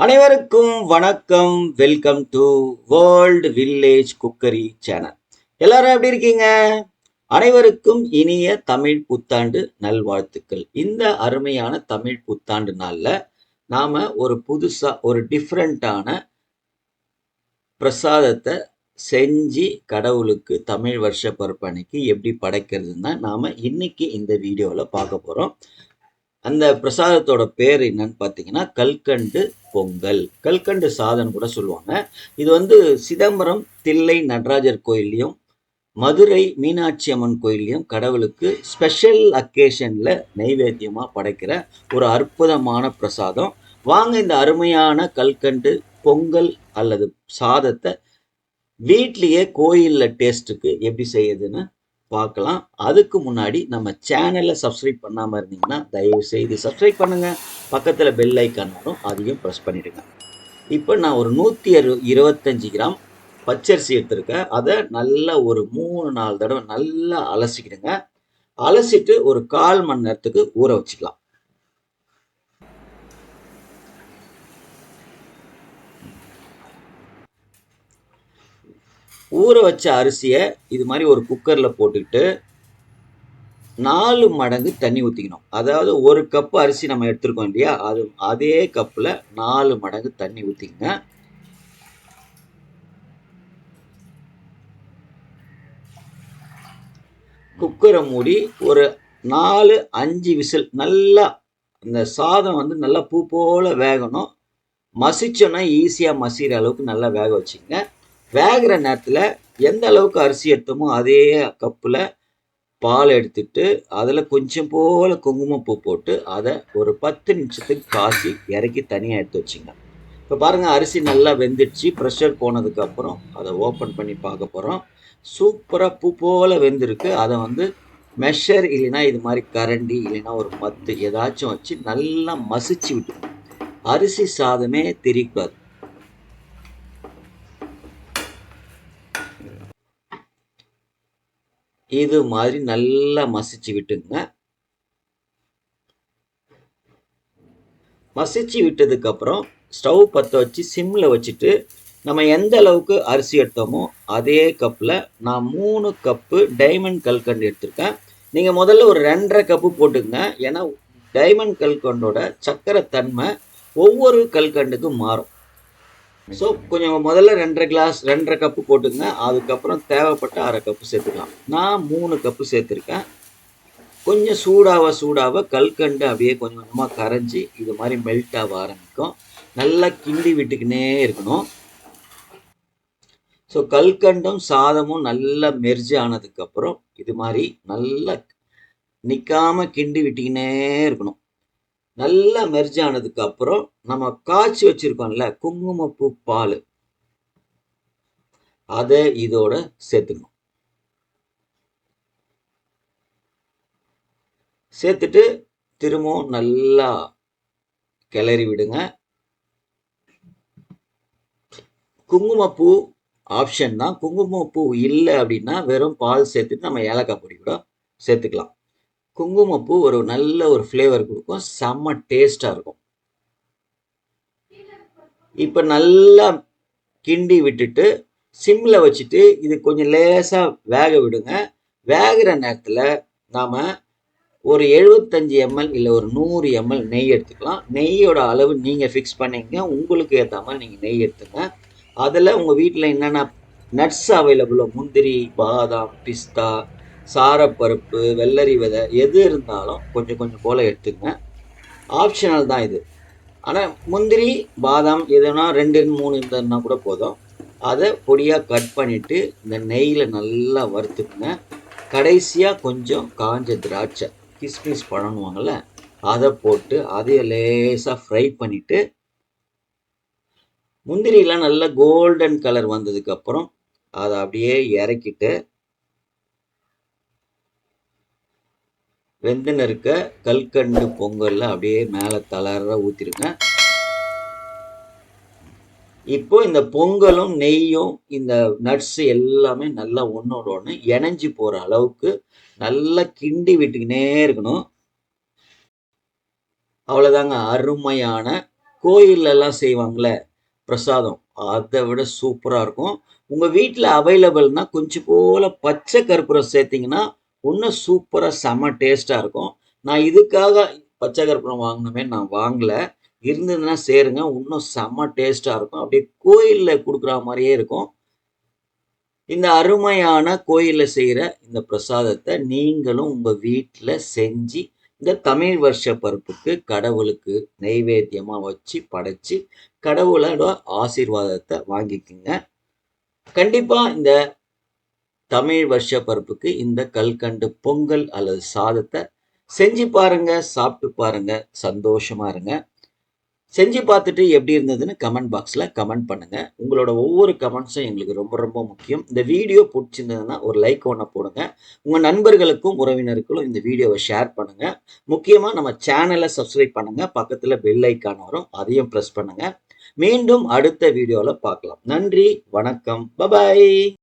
அனைவருக்கும் வணக்கம். Welcome to world village cookery channel. எல்லாரும் எப்படி இருக்கீங்க? அனைவருக்கும் இனிய தமிழ் புத்தாண்டு நல்வாழ்த்துக்கள். இந்த அருமையான தமிழ் புத்தாண்டு நாள்ல நாம ஒரு புதுசா ஒரு டிஃப்ரெண்டான பிரசாதத்தை செஞ்சு கடவுளுக்கு தமிழ் வருஷ பிறப்பு அன்னைக்கு எப்படி படைக்கிறதுன்னு நாம இன்னைக்கு இந்த வீடியோல பார்க்க போறோம். அந்த பிரசாதத்தோட பேர் என்னன்னு பார்த்தீங்கன்னா கல்கண்டு பொங்கல், கல்கண்டு சாதம் கூட சொல்லுவாங்க. இது வந்து சிதம்பரம் தில்லை நடராஜர் கோயில்லையும் மதுரை மீனாட்சி அம்மன் கோயில்லையும் கடவுளுக்கு ஸ்பெஷல் அக்கேஷன்ல நைவேத்தியமா படைக்கிற ஒரு அற்புதமான பிரசாதம். வாங்க இந்த அருமையான கல்கண்டு பொங்கல் அல்லது சாதத்தை வீட்லயே கோயில்ல டேஸ்ட்டுக்கு எப்படி செய்யுதுன்னு பார்க்கலாம். அதுக்கு முன்னாடி நம்ம சேனலை சப்ஸ்கிரைப் பண்ணாமல் இருந்தீங்கன்னா தயவு செய்து சப்ஸ்கிரைப் பண்ணுங்க. பக்கத்தில் பெல் ஐக்கான் வரும், அதையும் ப்ரெஸ் பண்ணிடுங்க. இப்போ நான் ஒரு 125 கிராம் பச்சரிசி எடுத்திருக்கேன். அதை நல்லா ஒரு 3-4 தடவை நல்லா அலசிக்கிடுங்க. அலசிட்டு ஒரு 1/4 மணி நேரத்துக்கு ஊற வச்சுக்கலாம். ஊற வச்ச அரிசியை இது மாதிரி ஒரு குக்கரில் போட்டுக்கிட்டு 4 மடங்கு தண்ணி ஊற்றிக்கணும். அதாவது ஒரு கப்பு அரிசி நம்ம எடுத்துருக்கோம் இல்லையா, அதே கப்பில் 4 மடங்கு தண்ணி ஊற்றிக்கங்க. குக்கரை மூடி ஒரு 4-5 விசில் நல்லா இந்த சாதம் வந்து நல்லா பூ போல் வேகணும். மசிச்சோன்னா ஈஸியாக மசிகிற அளவுக்கு நல்லா வேக வச்சுக்கங்க. வேகிற நேரத்தில் எந்த அளவுக்கு அரிசி எடுத்தோமோ அதே கப்பில் பால் எடுத்துட்டு அதில் கொஞ்சம் போல் குங்குமப்பூ போட்டு அதை ஒரு 10 நிமிஷத்துக்கு காய்ச்சி இறக்கி தனியாக எடுத்து வச்சுங்க. இப்போ பாருங்கள், அரிசி நல்லா வெந்துடுச்சு. ப்ரெஷர் போனதுக்கப்புறம் அதை ஓப்பன் பண்ணி பார்க்க போகிறோம். சூப்பராக பூ போல் வெந்திருக்கு. அதை வந்து மெஷர் இல்லைன்னா இது மாதிரி கரண்டி இல்லைன்னா ஒரு மத்து ஏதாச்சும் வச்சு நல்லா மசிச்சு விட்டுக்கணும். அரிசி சாதமே தெரியக்கூடாது. இது மாதிரி நல்லா மசிச்சு விட்டுங்க. மசிச்சு விட்டதுக்கு அப்புறம் ஸ்டவ் பற்ற வச்சு சிம்மில் வச்சுட்டு நம்ம எந்த அளவுக்கு அரிசி எடுத்தோமோ அதே கப்பில் நான் 3 கப்பு டைமண்ட் கல்கண்டு எடுத்திருக்கேன். நீங்கள் முதல்ல ஒரு 2.5 கப்பு போட்டுங்க. ஏன்னா டைமண்ட் கல்கண்டோட சர்க்கரை தன்மை ஒவ்வொரு கல்கண்டுக்கும் மாறும். ஸோ கொஞ்சம் முதல்ல 2.5 கப்பு போட்டுங்க. அதுக்கப்புறம் தேவைப்பட்ட 1/2 கப்பு சேர்த்துக்கலாம். நான் 3 கப்பு சேர்த்துருக்கேன். கொஞ்சம் சூடாக கல்கண்டு அப்படியே கொஞ்சம் கொஞ்சமாக கரைஞ்சி இது மாதிரி மெல்ட் ஆக ஆரம்பிக்கும். நல்லா கிண்டி விட்டுக்கினே இருக்கணும். ஸோ கல்கண்டும் சாதமும் நல்லா மெர்ஜ் ஆனதுக்கப்புறம் இது மாதிரி நல்லா நிற்காம கிண்டி விட்டுக்கினே இருக்கணும். நல்லா மெர்ஜ் ஆனதுக்கு அப்புறம் நம்ம காய்ச்சி வச்சிருக்கோம்ல குங்குமப்பூ பால், அதை இதோட சேர்த்துக்கணும். சேர்த்துட்டு திரும்பவும் நல்லா கிளறி விடுங்க. குங்குமப்பூ ஆப்ஷன் தான். குங்குமப்பூ இல்லை அப்படின்னா வெறும் பால் சேர்த்துட்டு நம்ம ஏலக்காய் பொடி கூட சேர்த்துக்கலாம். குங்குமப்பூ ஒரு நல்ல ஒரு ஃப்ளேவர் கொடுக்கும், செம்ம டேஸ்டாக இருக்கும். இப்போ நல்லா கிண்டி விட்டுட்டு சிம்மில் வச்சுட்டு இது கொஞ்சம் லேசாக வேக விடுங்க. வேகிற நேரத்தில் நாம் ஒரு 75 ml இல்லை ஒரு 100 ml நெய் எடுத்துக்கலாம். நெய்யோட அளவு நீங்கள் ஃபிக்ஸ் பண்ணிங்க, உங்களுக்கு ஏற்ற மாதிரி நீங்கள் நெய் எடுத்துங்க. அதில் உங்கள் வீட்டில் என்னென்ன நட்ஸ் அவைலபிளோ, முந்திரி, பாதாம், பிஸ்தா, சாரப்பருப்பு, வெள்ளரி விதை எது இருந்தாலும் கொஞ்சம் கொஞ்சம் போல் எடுத்துங்க. ஆப்ஷனல் தான் இது. ஆனால் முந்திரி பாதாம் எதுனா 2-3 இருந்ததுன்னா கூட போதும். அதை பொடியாக கட் பண்ணிவிட்டு இந்த நெய்யில் நல்லா வறுத்துக்குங்க. கடைசியாக கொஞ்சம் காஞ்ச திராட்சை, கிஸ்மிஸ் பழனுவாங்கள்ல, அதை போட்டு அதையை லேசாக ஃப்ரை பண்ணிவிட்டு முந்திரிலாம் நல்லா கோல்டன் கலர் வந்ததுக்கப்புறம் அதை அப்படியே இறக்கிட்டு வெந்துன்னு இருக்க கல்கண்டு பொங்கலில் அப்படியே மேலே தளர ஊற்றிருங்க. இப்போ இந்த பொங்கலும் நெய்யும் இந்த நட்ஸ் எல்லாமே நல்லா ஒன்றோட ஒன்று இணைஞ்சி போகிற அளவுக்கு நல்லா கிண்டி விட்டுக்கினே இருக்கணும். அவ்வளோதாங்க, அருமையான கோயில்லலாம் செய்வாங்கல்ல பிரசாதம், அத விட சூப்பரா இருக்கும். உங்க வீட்ல அவைலபிள்னா கொஞ்சம் போல பச்சை கற்பூரம் சேர்த்தீங்கன்னா, இன்னும் சூப்பரா செம்ம டேஸ்ட்டா இருக்கும். நான் இதுக்காக பச்சை கற்பூரம் வாங்கணுமேன்னு நான் வாங்கல. இருந்ததுன்னா சேருங்க. இன்னும் செம்ம டேஸ்ட்டா இருக்கும். அப்படியே கோயில்ல குடுக்குற மாரியே இருக்கும். இந்த அருமையான கோயில்ல செய்ற இந்த பிரசாதத்த நீங்களும் உங்க வீட்ல செஞ்சு, இந்த தமிழ் வருஷ பருப்புக்கு கடவுளுக்கு நெய்வேத்தியமா வச்சு படைச்சு, கடவுளோட ஆசீர்வாதத்த வாங்கிக்கங்க. கண்டிப்பா இந்த தமிழ் வருஷ பருப்புக்கு இந்த கல்கண்டு பொங்கல் அல்லது சாதத்த செஞ்சு பாருங்க, சாப்பிட்டு பாருங்க, சந்தோஷமா இருங்க. செஞ்சு பார்த்துட்டு எப்படி இருந்ததுன்னு கமெண்ட் பாக்ஸ்ல கமெண்ட் பண்ணுங்க. உங்களோட ஒவ்வொரு கமெண்ட்ஸும் எங்களுக்கு ரொம்ப ரொம்ப முக்கியம். இந்த வீடியோ புடிச்சிருந்ததுன்னா ஒரு லைக் ஒண்ண போடுங்க. உங்க நண்பர்களுக்கும், உறவினருக்கும் இந்த வீடியோவ ஷேர் பண்ணுங்க. முக்கியமா நம்ம சேனல சப்ஸ்கிரைப் பண்ணுங்க. பக்கத்துல பெல் ஐகான் வரும். அதையும் பிரஸ் பண்ணுங்க. மீண்டும் அடுத்த வீடியோல பார்க்கலாம். நன்றி, வணக்கம். பபாய்.